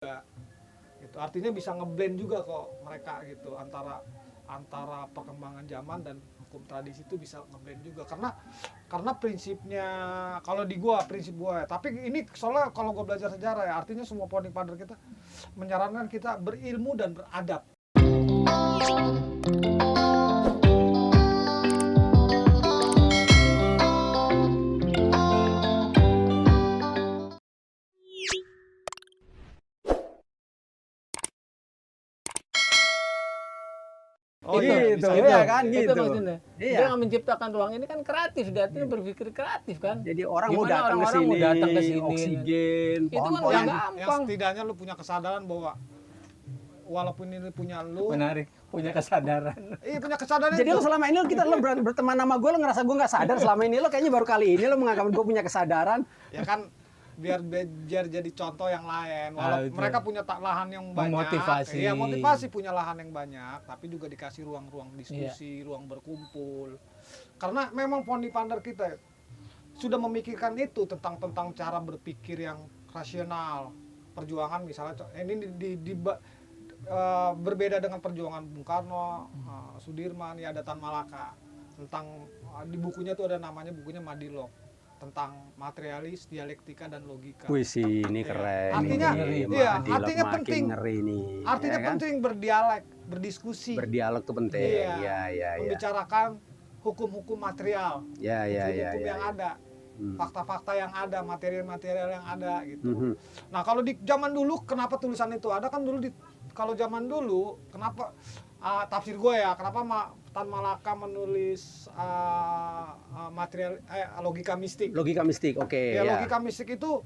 Gitu. Artinya bisa ngeblend juga kok mereka gitu antara perkembangan zaman dan hukum tradisi itu bisa ngeblend juga karena prinsipnya kalau di prinsip gua ya. Tapi ini soalnya kalau gua belajar sejarah ya, artinya semua founding father kita menyarankan kita berilmu dan beradab. Oh iya, gitu, bisa ya kan itu gitu. maksudnya. Iya. Dia menciptakan ruang ini kan kreatif, dia artinya berpikir kreatif kan. Jadi orang Gimana mau datang ke orang-orang sini, mau datang ke sini, oksigen, itu kan pohon-pohon. nggak yang gampang. setidaknya lu punya kesadaran bahwa walaupun ini punya lu, Menarik, punya kesadaran. punya kesadaran. Jadi itu. lo selama ini lo berteman sama gue, lo ngerasa gue nggak sadar selama ini, lo kayaknya baru kali ini lo menganggap gue punya kesadaran. Ya kan biar jadi contoh yang lain. Walaupun Betul. mereka punya lahan yang banyak, Memotivasi. iya motivasi punya lahan yang banyak, tapi juga dikasih ruang-ruang diskusi, ruang berkumpul. Karena memang founding father kita sudah memikirkan itu tentang cara berpikir yang rasional. Perjuangan misalnya ini berbeda dengan perjuangan Bung Karno, Sudirman, ya ada Tan Malaka. Tentang di bukunya tuh ada namanya bukunya Madilog, tentang materialis, dialektika dan logika. Puisi ini keren. Artinya, ini, iya, Madilog artinya makin penting. ngeri nih. Artinya ya kan? penting berdialek, berdiskusi. Berdialog tuh penting. Iya. Membicarakan hukum-hukum material, hukum-hukum yang ada, fakta-fakta yang ada, material-material yang ada gitu. Nah kalau di zaman dulu kenapa tulisan itu ada kan dulu kalau zaman dulu kenapa tafsir gue ya kenapa Tan Malaka menulis material logika mistik. Logika mistik, oke. Ya, logika mistik itu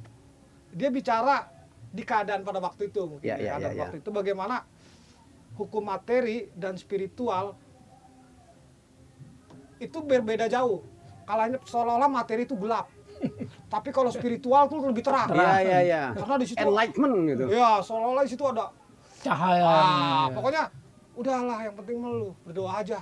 dia bicara di keadaan pada waktu itu mungkin keadaan waktu itu bagaimana hukum materi dan spiritual itu berbeda jauh. Kalanya seolah-olah materi itu gelap. Tapi kalau spiritual tuh lebih terang. Iya. Karena di situ enlightenment gitu. ya, seolah-olah di situ ada Cahaya. pokoknya udahlah yang penting lu berdoa aja.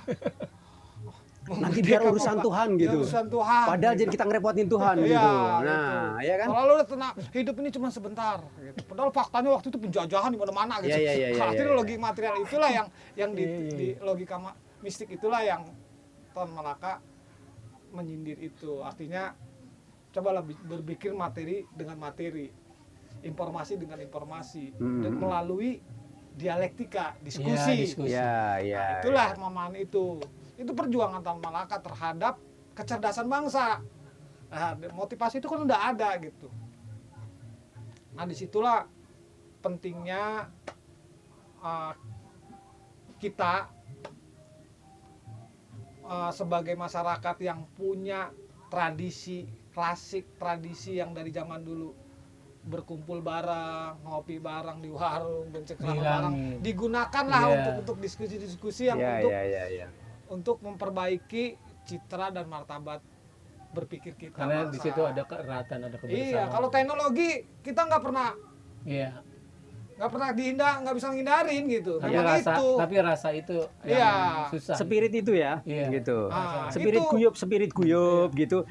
Nanti biar urusan Tuhan gitu. Urusan Tuhan. Padahal jadi kita ngerepotin Tuhan Iya, gitu. gitu. Nah, ya kan? Kalau lu udah tenang, hidup ini cuma sebentar gitu. Padahal faktanya waktu itu penjajahan di mana-mana gitu. Iya. Artinya logika material itulah yang di logika mistik itulah yang Tan Malaka menyindir itu. Artinya cobalah berpikir materi dengan materi, informasi dengan informasi, dan melalui dialektika, diskusi. Iya. Nah, itulah pemahaman itu. Itu perjuangan Tan Malaka terhadap kecerdasan bangsa. Nah, motivasi itu kan udah ada gitu. Nah, disitulah pentingnya kita sebagai masyarakat yang punya tradisi klasik, tradisi yang dari zaman dulu berkumpul bareng, ngopi bareng di warung, bercengkrama bareng, digunakanlah untuk diskusi-diskusi yang untuk memperbaiki citra dan martabat berpikir kita. Karena di situ ada keeratan, ada kebersamaan. Iya, kalau teknologi kita nggak pernah nggak bisa ngindarin gitu. Tapi rasa itu yang susah. Spirit itu ya, gitu. Spirit guyup gitu.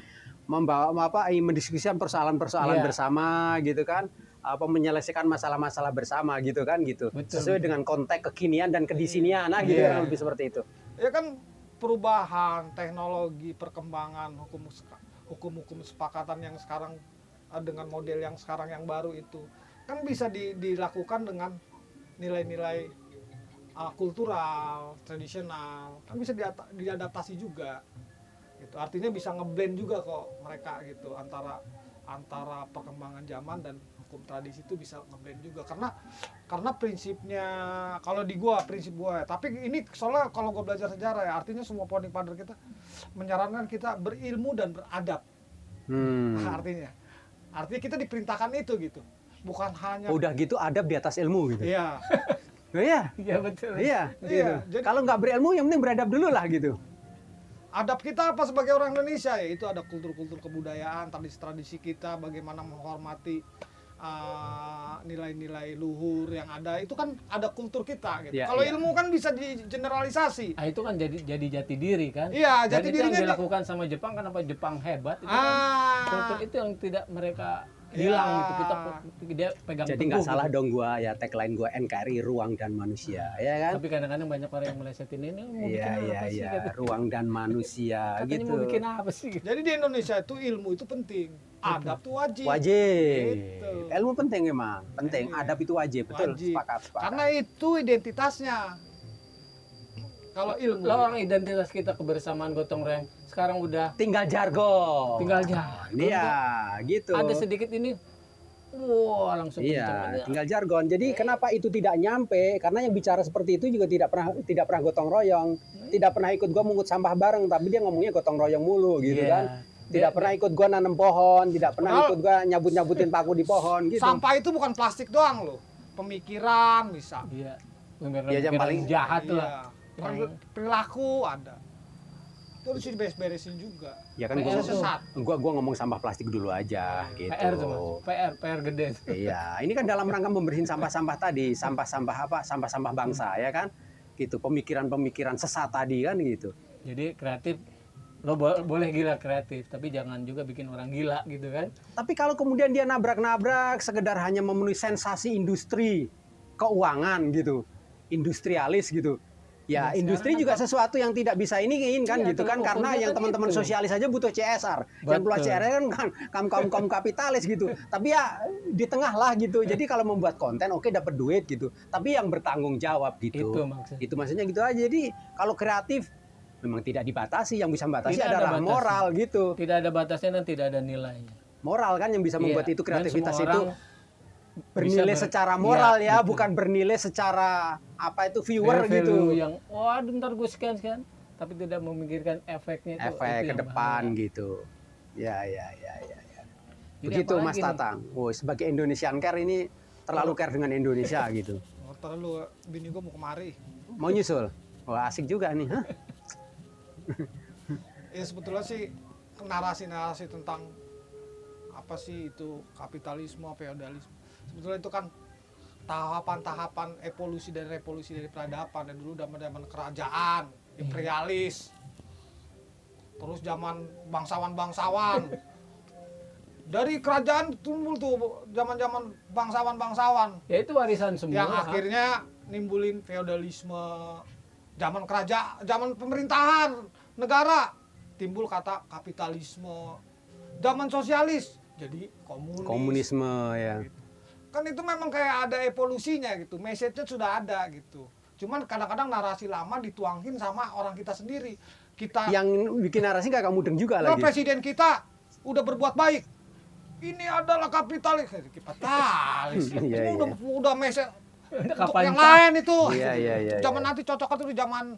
Membawa mendiskusikan persoalan-persoalan bersama gitu kan. Menyelesaikan masalah-masalah bersama gitu kan gitu. Betul. Sesuai dengan konteks kekinian dan kedisinian gitu kan, lebih seperti itu. Ya kan perubahan teknologi, perkembangan hukum-hukum kesepakatan yang sekarang dengan model yang sekarang yang baru itu kan bisa dilakukan dengan nilai-nilai kultural, tradisional, kan bisa diadaptasi juga. Gitu. Artinya bisa ngeblend juga kok mereka gitu antara perkembangan zaman dan hukum tradisi itu bisa ngeblend juga karena prinsipnya kalau di prinsip gua ya. Tapi ini soalnya kalau gua belajar sejarah ya, artinya semua founding father kita menyarankan kita berilmu dan beradab. Artinya kita diperintahkan itu gitu. Bukan hanya udah gitu adab di atas ilmu gitu. Iya. Iya Betul. Iya. Jadi, kalau nggak berilmu yang penting beradab dulu lah gitu. Adab kita apa sebagai orang Indonesia ya itu ada kultur-kultur kebudayaan, tradisi-tradisi kita, bagaimana menghormati nilai-nilai luhur yang ada, itu kan ada kultur kita gitu. Kalau ilmu kan bisa digeneralisasi. Itu kan jadi jati diri kan. Iya, jati dirinya yang dilakukan sama Jepang kan apa Jepang hebat itu kan. Kultur itu yang tidak mereka hilang gitu. Dia pegang Jadi teguh nggak salah gitu. dong gua ya tagline gua NKRI ruang dan manusia, ya kan? Tapi kadang-kadang banyak orang yang melesetin ini mau Iya bikin iya apa sih iya, katanya. ruang dan manusia Katanya gitu. mau bikin apa sih? Jadi di Indonesia itu ilmu itu penting, adab tuh wajib. Wajib. Gitu. Ilmu penting emang, penting. Iya. Adab itu wajib, betul. Wajib. Sepakat, sepakat. Karena itu identitasnya. Kalau ilmu, Lah orang identitas kita kebersamaan gotong royong sekarang udah tinggal jargon. tinggal jargon. Iya, gitu. Ada sedikit ini, wah langsung Iya, kencang. tinggal jargon. Jadi kenapa itu tidak nyampe? Karena yang bicara seperti itu juga tidak pernah gotong royong, tidak pernah ikut gua mungut sampah bareng, tapi dia ngomongnya gotong royong mulu gitu Iya. kan. Tidak pernah ikut gua nanam pohon, tidak pernah Padahal- ikut gua nyabut-nyabutin paku di pohon gitu. sampah itu bukan plastik doang loh, pemikiran bisa. Iya. Iya, yang paling jahat Iya. lah. Perilaku ada. Itu harus diberes-beresin juga. Ya kan Bisa gua, sesat. gua ngomong sampah plastik dulu aja gitu. PR tuh Mas. PR gede. Iya, ini kan dalam rangka membersihin sampah-sampah tadi, sampah-sampah apa? Sampah-sampah bangsa ya kan? Gitu, pemikiran-pemikiran sesat tadi kan gitu. Jadi kreatif lo boleh gila kreatif, tapi jangan juga bikin orang gila gitu kan. Tapi kalau kemudian dia nabrak-nabrak sekedar hanya memenuhi sensasi industri keuangan gitu, industrialis gitu. Ya, Ya, industri sekarang juga sesuatu yang tidak bisa iniin kan Iya, gitu kan, kalau karena ukurnya yang kan teman-teman itu. sosialis aja butuh CSR. Yang keluar Betul. CSR kan kaum kapitalis gitu. Tapi ya di tengah lah gitu. Jadi kalau membuat konten oke dapat duit gitu. Tapi yang bertanggung jawab gitu. Itu maksudnya. Itu maksudnya gitu aja. Jadi kalau kreatif memang tidak dibatasi, yang bisa membatasi Tidak ada adalah batasnya. moral gitu. Tidak ada batasnya dan tidak ada nilainya. Moral kan yang bisa membuat Iya, itu dan kreativitas semua itu orang bernilai bisa secara moral iya, ya, betul. bukan bernilai secara apa itu viewer value gitu. yang wah ntar gue sekian tapi tidak memikirkan efeknya itu Efek itu ke yang depan bahaya. gitu. Ya. Jadi Begitu Mas apalagi nih? Tatang. Oh, sebagai Indonesian Care ini terlalu care dengan Indonesia gitu. Ntar lu, bini gua mau kemari. Mau nyusul? Wah, asik juga nih. Hah? Ya sebetulnya sih narasi-narasi tentang apa sih itu kapitalisme, feodalisme. Sebetulnya itu kan tahapan-tahapan evolusi dan revolusi dari peradaban. Dan dulu zaman kerajaan, imperialis. Terus zaman bangsawan-bangsawan. Dari kerajaan tumbuh tuh zaman-zaman bangsawan-bangsawan Ya itu warisan semua. yang akhirnya nimbulin feodalisme. Zaman kerajaan, zaman pemerintahan negara timbul kata kapitalisme. Zaman sosialis jadi Komunisme ya. Kan itu memang kayak ada evolusinya gitu. Message-nya sudah ada gitu. Cuman kadang-kadang narasi lama dituangin sama orang kita sendiri. Kita Yang bikin narasi gak kamu mudeng juga Nah, lagi. presiden kita udah berbuat baik. Ini adalah kapitalis. Kapitalis. Iya, Ini udah message untuk Kapan yang lain itu. Iya. Zaman nanti cocok itu di zaman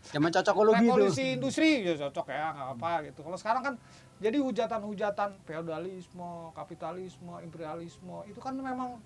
Zaman cocokologi itu. revolusi industri ya cocok ya nggak apa gitu. Kalau sekarang kan jadi hujatan-hujatan feodalisme, kapitalisme, imperialisme itu kan memang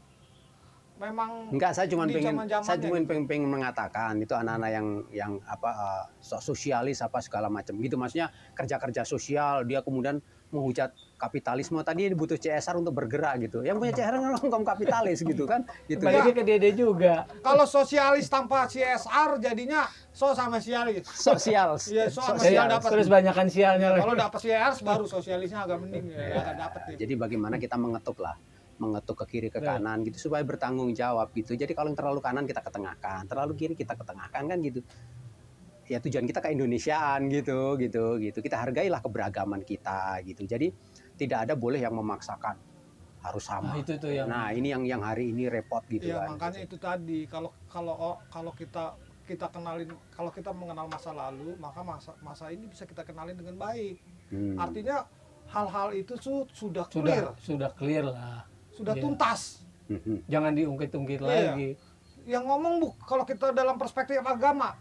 Enggak, saya cuma di pengen zaman-zamannya gitu. pengen mengatakan itu anak-anak yang apa sosialis apa segala macam gitu, maksudnya kerja sosial dia kemudian menghujat kapitalisme, tadi butuh CSR untuk bergerak gitu. Yang punya CSR kan kaum kapitalis gitu kan gitu. Baliknya ke Dede juga. Kalau sosialis tanpa CSR jadinya sama sialis. Sosial. Iya, sama Sosial. sial dapat. Terus banyakan sialnya lagi. Kalau dapat CSR baru sosialisnya agak mending ya, agak dapat ya. Jadi bagaimana kita mengetuk ke kiri ke Betul. kanan gitu supaya bertanggung jawab gitu. Jadi kalau yang terlalu kanan kita ketengahkan, terlalu kiri kita ketengahkan kan gitu. Ya tujuan kita keindonesiaan gitu. Kita hargailah keberagaman kita gitu. Jadi tidak ada boleh yang memaksakan harus sama. Nah, itu tuh yang Nah, ini yang hari ini repot gitu Iya, kan. makanya itu tadi kalau kita kenalin, kalau kita mengenal masa lalu, maka masa ini bisa kita kenalin dengan baik. Artinya hal-hal itu sudah clear, sudah clear lah. sudah Iya. tuntas. Jangan diungkit-ungkit Iya. lagi. Yang ngomong kalau kita dalam perspektif agama,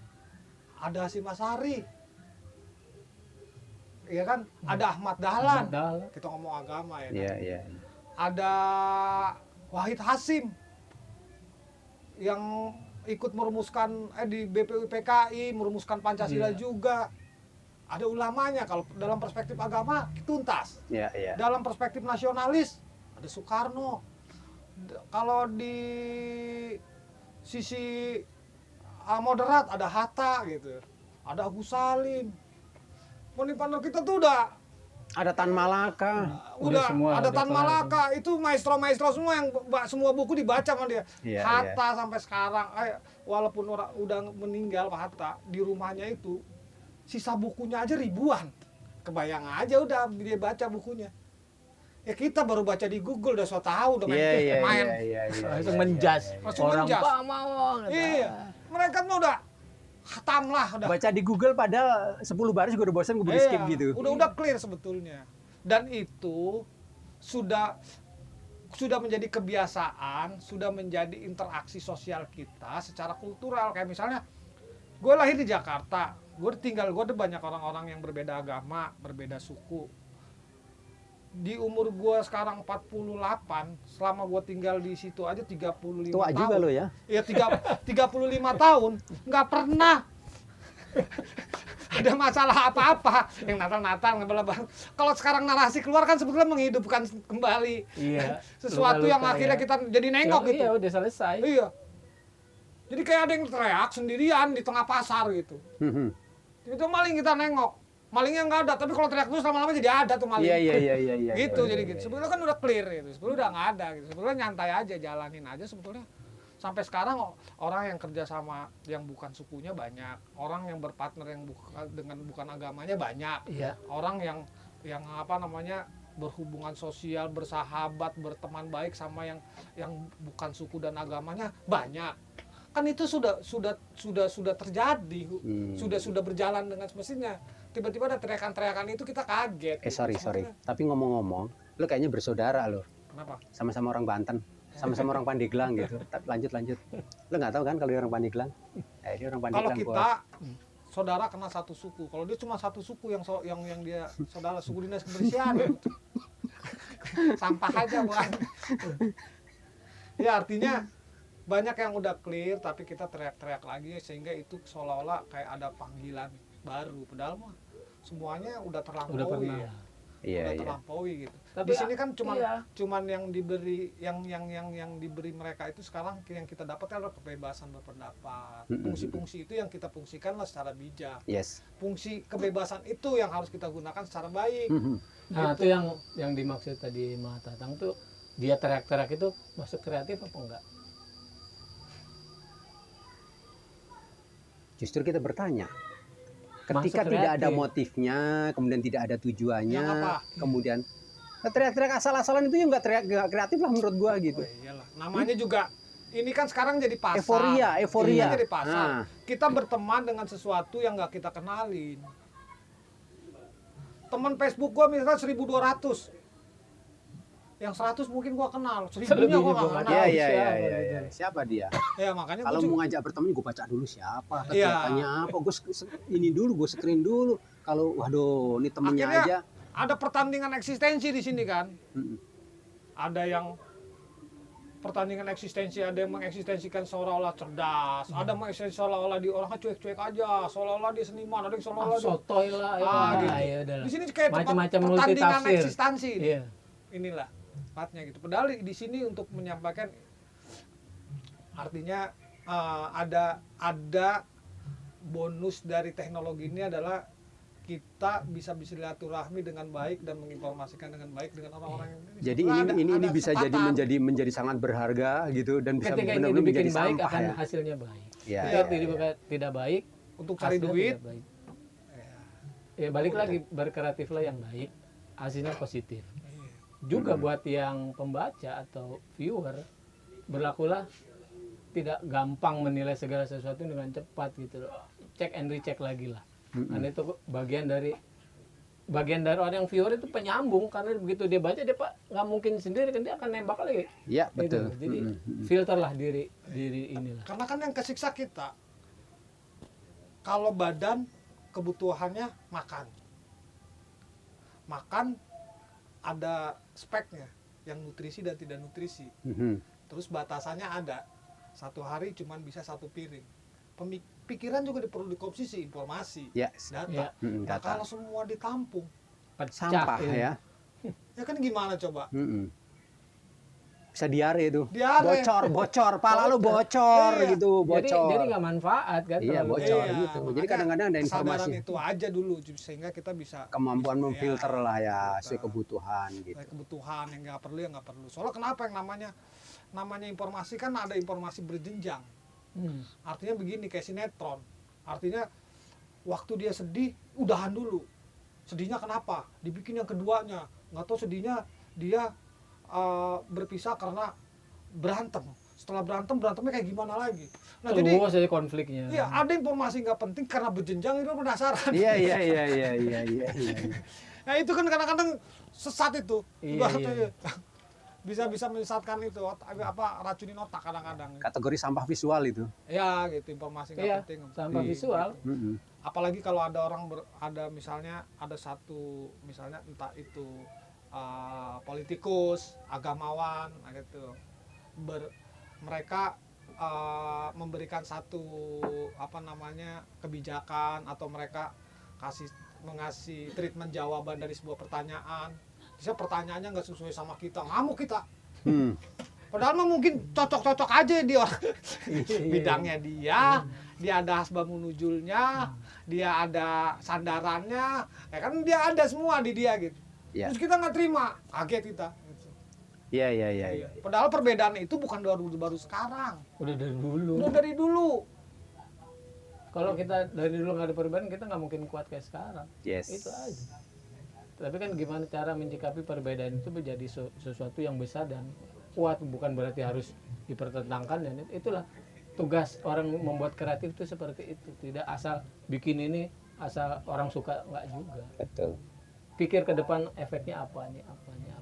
ada Hasyim Asy'ari, ya kan? Ada Ahmad Dahlan. Ahmad Dahlan. Kita ngomong agama ya. Kan? Iya. Ada Wahid Hasyim yang ikut merumuskan di BPUPKI merumuskan Pancasila Iya. juga. Ada ulamanya. Kalau dalam perspektif agama tuntas. Iya. Dalam perspektif nasionalis ada Soekarno. Kalau di sisi moderat ada Hatta gitu. Ada Agus Salim. Pendiri kita tuh udah Ada Tan Malaka. Udah semua ada udah Tan kelar. Malaka, itu maestro-maestro semua yang semua buku dibaca sama dia. Iya, Hatta sampai sekarang, walaupun orang udah meninggal Pak Hatta, di rumahnya itu sisa bukunya aja ribuan. Kebayang aja udah dia baca bukunya. Ya kita baru baca di Google udah so tahu udah main. Langsung menjas Langsung orang menjas. Pak mau. Iya, mereka mah udah khatam lah udah. Baca di Google padahal 10 baris gue udah bosan, gue skip Iya, gitu. Udah clear sebetulnya. Dan itu sudah menjadi kebiasaan, sudah menjadi interaksi sosial kita secara kultural. Kayak misalnya, gue lahir di Jakarta, gue ada banyak orang-orang yang berbeda agama, berbeda suku. Di umur gue sekarang 48, selama gue tinggal di situ aja 35 Tua tahun. juga lo ya. Iya 35 tahun, nggak pernah ada masalah apa-apa. Yang Natal ngebel-bel. Kalau sekarang narasi keluar kan sebetulnya menghidupkan kembali Iya. sesuatu yang akhirnya kita jadi nengok gitu. Iya, udah selesai. Iya. Jadi kayak ada yang teriak sendirian di tengah pasar gitu. Itu maling kita nengok. Malingnya nggak ada, tapi kalau teriak terus lama-lama jadi ada tuh maling. Iya. Gitu jadi gitu. Sebetulnya kan udah clear gitu. Sebetulnya udah nggak ada gitu. Sebetulnya nyantai aja, jalanin aja sebetulnya. Sampai sekarang orang yang kerja sama yang bukan sukunya banyak, orang yang berpartner yang bukan agamanya banyak, Iya. orang yang apa namanya berhubungan sosial, bersahabat, berteman baik sama yang bukan suku dan agamanya banyak. Kan itu sudah terjadi, sudah berjalan dengan semestinya. Tiba-tiba ada teriakan-teriakan itu kita kaget. Sorry. Tapi ngomong-ngomong, lo kayaknya bersaudara lo. Kenapa? Sama-sama orang Banten. Sama-sama orang Pandeglang gitu. Lanjut. Lo nggak tahu kan kalau dia orang Pandeglang? Dia orang Kalau Pandeglang. kita saudara kena satu suku, kalau dia cuma satu suku yang dia saudara suku dinas kebersihan, sampah aja buat. Ya artinya banyak yang udah clear, tapi kita teriak-teriak lagi sehingga itu seolah-olah kayak ada panggilan baru. Padahal mah semuanya udah terlampaui. Udah terlampaui gitu. Tapi di sini kan cuman yang diberi yang diberi mereka itu sekarang yang kita dapat adalah kebebasan berpendapat. Fungsi-fungsi itu yang kita fungsikan lah secara bijak. Yes. Fungsi kebebasan itu yang harus kita gunakan secara baik. Nah, itu yang dimaksud tadi Mas Tatang tuh, dia teriak-teriak itu masuk kreatif apa enggak? Justru kita bertanya. Ketika tidak ada motifnya, kemudian tidak ada tujuannya, kemudian teriak-teriak asal-asalan itu nggak kreatif lah menurut gua gitu. Iyalah. Namanya juga ini kan sekarang jadi pasar. Euforia. Ini jadi pasar. Kita berteman dengan sesuatu yang nggak kita kenalin. Teman Facebook gua misalnya 1.200. Yang 100 mungkin gua kenal, 1000-nya gua nggak kenal. Iya. Siapa dia? Ya makanya kalau mau ngajak berteman gua baca dulu siapa, kegiatannya apa, gua ini dulu, gua screen dulu. Kalau waduh, ini temennya aja. Ada pertandingan eksistensi di sini kan. Ada yang pertandingan eksistensi, ada yang mengeksistensikan seolah-olah cerdas, ada mengeksistensi seolah-olah di orangnya cuek-cuek aja, seolah-olah dia seniman, ada yang seolah-olah sotoy lah. Gitu. Di sini kayak macam-macam pertandingan multitafsir. eksistensi. Iya. Inilah tempatnya gitu. Padahal di sini untuk menyampaikan artinya ada bonus dari teknologi ini adalah kita bisa silaturahmi dengan baik dan menginformasikan dengan baik dengan orang-orang yang jadi ini bisa jadi menjadi sangat berharga gitu dan bisa benar-benar menjadi baik akan hasilnya baik. Tidak baik untuk cari duit. Ya balik lagi berkreatiflah yang baik, hasilnya positif. Juga buat yang pembaca atau viewer, berlakulah tidak gampang menilai segala sesuatu dengan cepat gitu loh. Cek and recheck lagi lah. Karena itu bagian dari orang yang viewer itu penyambung, karena begitu dia baca dia nggak mungkin sendiri kan, dia akan nembak lagi. Iya betul. Gitu. Jadi filterlah diri inilah. Karena kan yang kesiksa kita kalau badan kebutuhannya makan ada speknya yang nutrisi dan tidak nutrisi. Terus batasannya ada. Satu hari cuma bisa 1 piring. Pikiran juga perlu dikonsumsi informasi, data. Nah, kalau semua ditampung, sampah ya. Ya kan gimana coba? bisa diare itu. Diare. Bocor, pala lu bocor Iya. gitu, Jadi bocor. nggak manfaat kan? Iya, terlalu bocor banyak. gitu. Jadi makanya kadang-kadang ada kesadaran informasi. itu aja dulu sehingga kita bisa Kemampuan bisa- memfilter ya, lah ya, filter. sesuai kebutuhan gitu. Kayak kebutuhan yang nggak perlu ya nggak perlu. Soalnya kenapa yang namanya informasi kan ada informasi berjenjang. Artinya begini kayak sinetron. Artinya waktu dia sedih udahan dulu. Sedihnya kenapa? Dibikin yang keduanya. Nggak tahu sedihnya dia berpisah karena berantem. Setelah berantemnya kayak gimana lagi? Nah jadi Terus aja konfliknya. iya ada informasi nggak penting karena berjenjang itu penasaran. Iya. Nah itu kan kadang-kadang sesat itu. Iya, Ibaratnya iya. bisa menyesatkan itu racunin otak kadang-kadang. Kategori sampah visual itu. Ya gitu informasi nggak Iya, penting. sampah Iya. visual. Mm-mm. Apalagi kalau ada orang ada misalnya ada satu misalnya entah itu politikus, agamawan gitu. Mereka memberikan satu kebijakan atau mereka mengasih treatment jawaban dari sebuah pertanyaan. Bisa pertanyaannya nggak sesuai sama kita, ngamuk kita. Hmm. Padahal mah mungkin cocok-cocok aja dia bidangnya dia ada asbabunuzulnya, dia ada sandarannya, ya kan dia ada semua di dia gitu. Ya. Terus kita nggak terima, kaget kita. Gitu. Iya. Padahal perbedaan itu bukan baru sekarang, Udah dari dulu. udah dari dulu. Kalau kita dari dulu nggak ada perbedaan, kita nggak mungkin kuat kayak sekarang. Yes. Itu aja. Tapi kan gimana cara menyikapi perbedaan itu menjadi sesuatu yang besar dan kuat, bukan berarti harus dipertentangkan, dan itulah tugas orang membuat kreatif itu seperti itu. Tidak asal bikin ini asal orang suka, nggak juga. Betul. Pikir ke depan efeknya apa nih.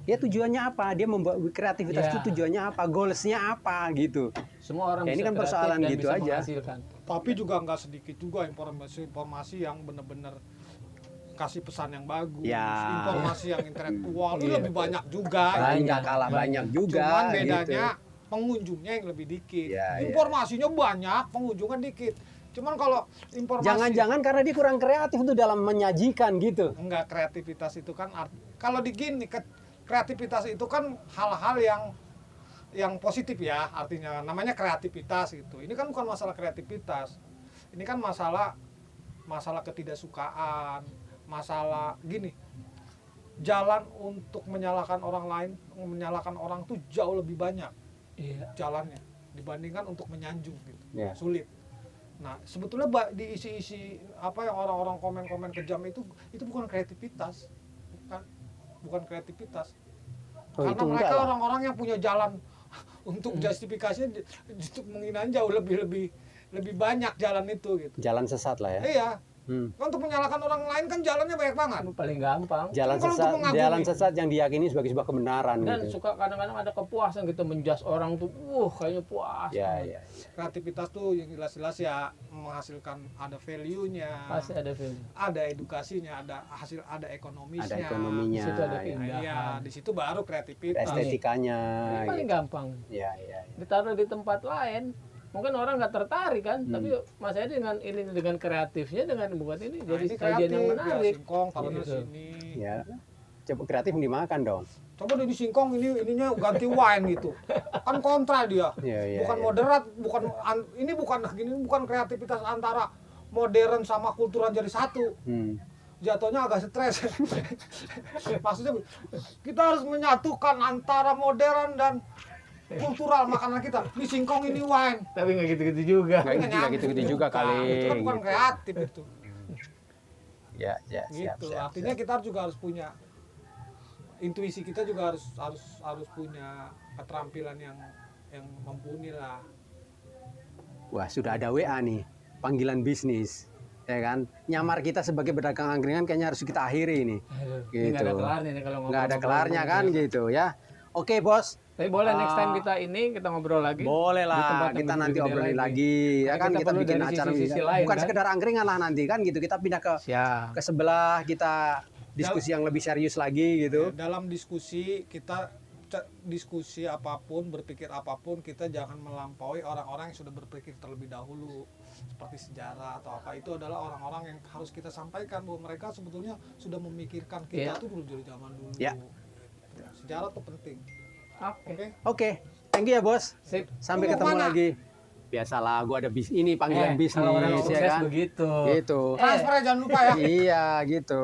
Ya tujuannya apa? Dia membuat kreativitas Ya. itu tujuannya apa? Goalsnya apa gitu? Semua orang Ya, ini bisa kan kreatif persoalan dan gitu bisa aja. menghasilkan. Tapi juga nggak sedikit juga informasi yang benar-benar kasih pesan yang bagus, Ya. informasi yang intelektual itu Iya. lebih banyak juga. Nggak kalah banyak juga. Cuman gitu. bedanya pengunjungnya yang lebih dikit. Ya, ya. Informasinya banyak, pengunjungnya dikit. Cuman kalau informasi Jangan-jangan karena dia kurang kreatif tuh dalam menyajikan gitu. enggak, kreativitas itu kan kalau digini kreativitas itu kan hal-hal yang positif ya, artinya namanya kreativitas gitu. Ini kan bukan masalah kreativitas. Ini kan masalah ketidaksukaan, masalah gini. Jalan untuk menyalahkan orang lain, menyalahkan orang tuh jauh lebih banyak Iya. jalannya dibandingkan untuk menyanjung gitu. Ya. Sulit. Nah, sebetulnya diisi-isi apa yang orang-orang komen-komen kejam itu bukan kreativitas. Bukan kreativitas. Oh, Karena itu enggak mereka lah. orang-orang yang punya jalan untuk justifikasinya untuk menghinaan jauh lebih banyak jalan itu gitu. Jalan sesat lah ya. Iya. Hmm. Untuk menyalahkan orang lain kan jalannya banyak banget. Paling gampang. Jalan Kalau sesat, untuk mengagumi. jalan sesat yang diyakini sebagai sebuah kebenaran Dan gitu. suka kadang-kadang ada kepuasan gitu menjas orang tuh, kayaknya puas. Ya. Kreativitas tuh yang jelas-jelas ya menghasilkan ada value-nya. Pasti ada film. Ada edukasinya, ada ekonomisnya. Ada ekonominya. Di situ ada ya. keindahan. Iya, di situ baru kreativitas. Estetikanya. Ini paling gitu. gampang. Ya. Ditaruh di tempat lain, mungkin orang nggak tertarik kan, tapi Mas Edi dengan kreatifnya, dengan buat ini Nah, jadi ini sajian yang kreatif, menarik. ya, singkong taruhnya Gitu. sini. Ya. Coba kreatif dimakan dong. Coba di singkong ininya ganti wine gitu. Kan kontra dia. Iya, bukan iya. moderat, bukan kreativitas antara modern sama kultural jadi satu. Jatuhnya agak stres. Maksudnya kita harus menyatukan antara modern dan kultural makanan kita. Di singkong ini wine. Tapi nggak gitu-gitu juga. Nggak gitu-gitu juga kali. Itu kan bukan gitu. kreatif itu. Ya, siap, Gitu. siap, Artinya siap. kita juga harus punya intuisi, kita juga harus punya keterampilan yang mumpuni lah. Wah, sudah ada WA nih, panggilan bisnis. Ya kan? Nyamar kita sebagai pedagang angkringan kayaknya harus kita akhiri ini. Ini nggak ada Gitu. kelarnya nih kalau Nggak ada ngobrol-ngobrol kelarnya kan gitu. gitu ya. Oke, Bos. Tapi boleh next time Ah. kita ngobrol lagi. Boleh Di lah, tempat yang kita nanti berbeda obrolin lagi. Ya Karena kan kita perlu bikin dari acara sisi-sisi lain, bukan kan? sekedar angkringan lah nanti kan gitu. Kita pindah ke Siap. sebelah, kita diskusi yang lebih serius lagi gitu. Dalam diskusi diskusi apapun, berpikir apapun, kita jangan melampaui orang-orang yang sudah berpikir terlebih dahulu, seperti sejarah atau apa. Itu adalah orang-orang yang harus kita sampaikan bahwa mereka sebetulnya sudah memikirkan kita Iya. tuh dulu dari zaman dulu. Iya. Gitu. Sejarah tuh penting. Oke. Oke, thank you ya bos. Sip. Sampai Lu mau ketemu kemana? lagi. Biasalah, gua ada ini panggilan bisnis Kalau orang ya sukses kan. begitu. Gitu. Transfer jangan lupa ya. Iya, gitu.